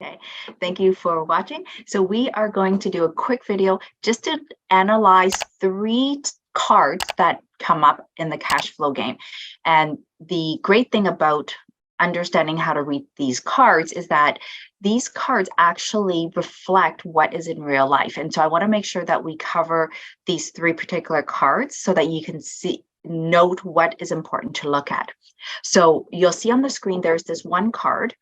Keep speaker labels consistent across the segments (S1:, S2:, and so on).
S1: Okay, thank you for watching. So we are going to do a quick video just to analyze three cards that come up in the cash flow game. And the great thing about understanding how to read these cards is that these cards actually reflect what is in real life. And so I want to make sure that we cover these three particular cards so that you can note what is important to look at. So you'll see on the screen, there's this one card.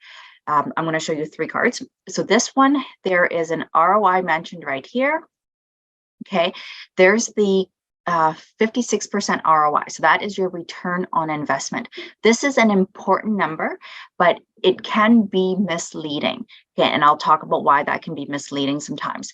S1: I'm going to show you three cards. So this one, there is an ROI mentioned right here. Okay, there's the 56% ROI. So that is your return on investment. This is an important number, but it can be misleading. Okay, and I'll talk about why that can be misleading sometimes.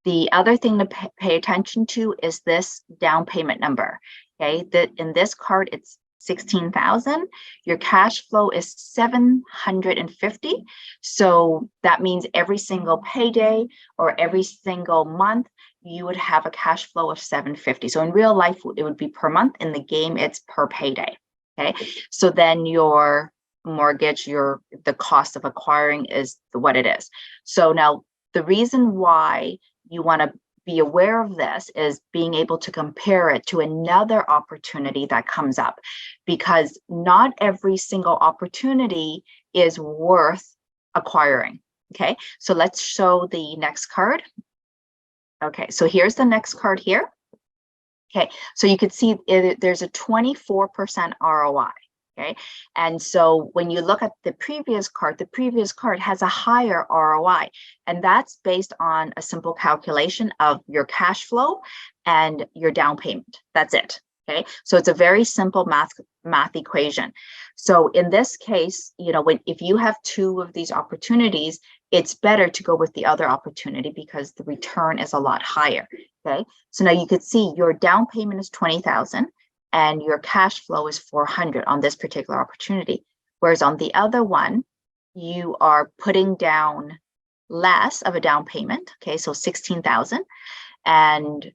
S1: The other thing to pay attention to is this down payment number. Okay, that in this card, it's 16,000. Your cash flow is 750. So that means every single payday or every single month, you would have a cash flow of 750. So in real life, it would be per month. In the game, it's per payday. Okay. So then your mortgage, the cost of acquiring is what it is. So now the reason why you want to be aware of this is being able to compare it to another opportunity that comes up, because not every single opportunity is worth acquiring. Okay, so let's show the next card. Okay, so here's the next card here. Okay, so you can see there's a 24% ROI. Okay, and so when you look at the previous card has a higher ROI, and that's based on a simple calculation of your cash flow and your down payment. That's it. Okay, so it's a very simple math equation. So in this case, if you have two of these opportunities, it's better to go with the other opportunity because the return is a lot higher. Okay, so now you could see your down payment is 20,000. And your cash flow is 400 on this particular opportunity. Whereas on the other one, you are putting down less of a down payment. Okay, so 16,000, and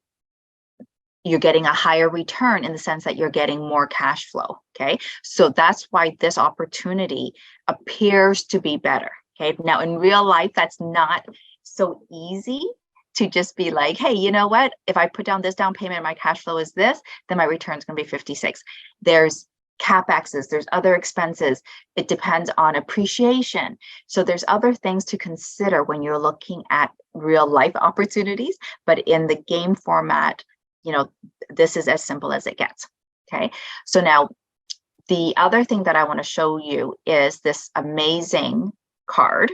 S1: you're getting a higher return in the sense that you're getting more cash flow. Okay, so that's why this opportunity appears to be better. Okay, now in real life, that's not so easy to just be like, hey, you know what? If I put down this down payment, my cash flow is this, then my return is going to be 56. There's CapExes, there's other expenses. It depends on appreciation. So there's other things to consider when you're looking at real life opportunities, but in the game format, this is as simple as it gets. Okay. So now the other thing that I want to show you is this amazing card.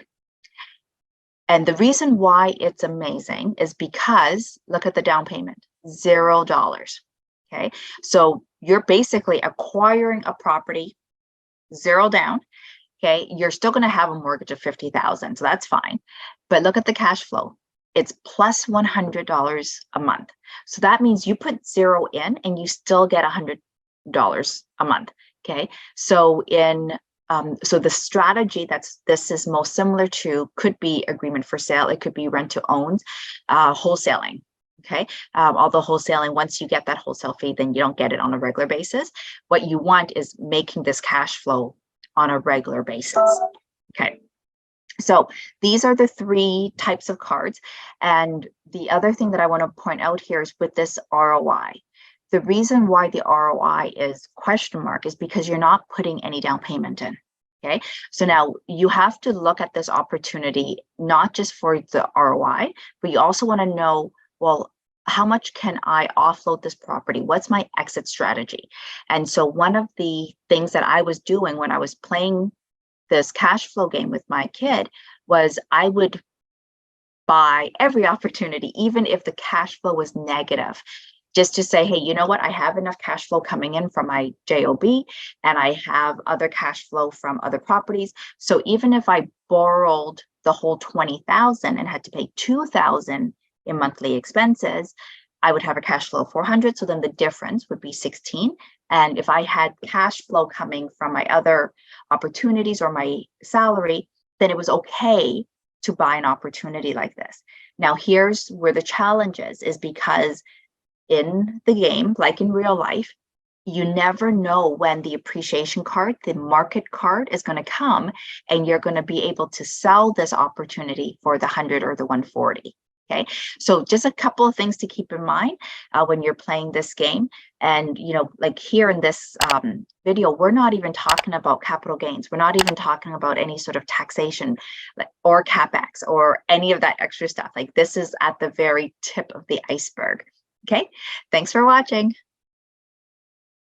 S1: And the reason why it's amazing is because look at the down payment, $0. Okay, so you're basically acquiring a property, zero down. Okay, you're still going to have a mortgage of 50,000, so that's fine. But look at the cash flow; it's plus $100 a month. So that means you put zero in, and you still get $100 a month. Okay, so so the strategy this is most similar to could be agreement for sale. It could be rent to own, wholesaling. Okay, although wholesaling, once you get that wholesale fee, then you don't get it on a regular basis. What you want is making this cash flow on a regular basis. Okay, so these are the three types of cards. And the other thing that I want to point out here is with this ROI. The reason why the ROI is question mark is because you're not putting any down payment in. Okay, so now you have to look at this opportunity, not just for the ROI, but you also want to know, well, how much can I offload this property? What's my exit strategy? And so one of the things that I was doing when I was playing this cash flow game with my kid was I would buy every opportunity, even if the cash flow was negative, just to say, hey, you know what? I have enough cash flow coming in from my JOB, and I have other cash flow from other properties. So even if I borrowed the whole 20,000 and had to pay 2,000 in monthly expenses, I would have a cash flow of 400. So then the difference would be 16. And if I had cash flow coming from my other opportunities or my salary, then it was okay to buy an opportunity like this. Now, here's where the challenge is because in the game, like in real life, you never know when the appreciation card, the market card, is going to come, and you're going to be able to sell this opportunity for the 100 or the 140. Okay, so just a couple of things to keep in mind when you're playing this game. And, like here in this video, we're not even talking about capital gains. We're not even talking about any sort of taxation or CapEx or any of that extra stuff. Like, this is at the very tip of the iceberg. Okay, thanks for watching.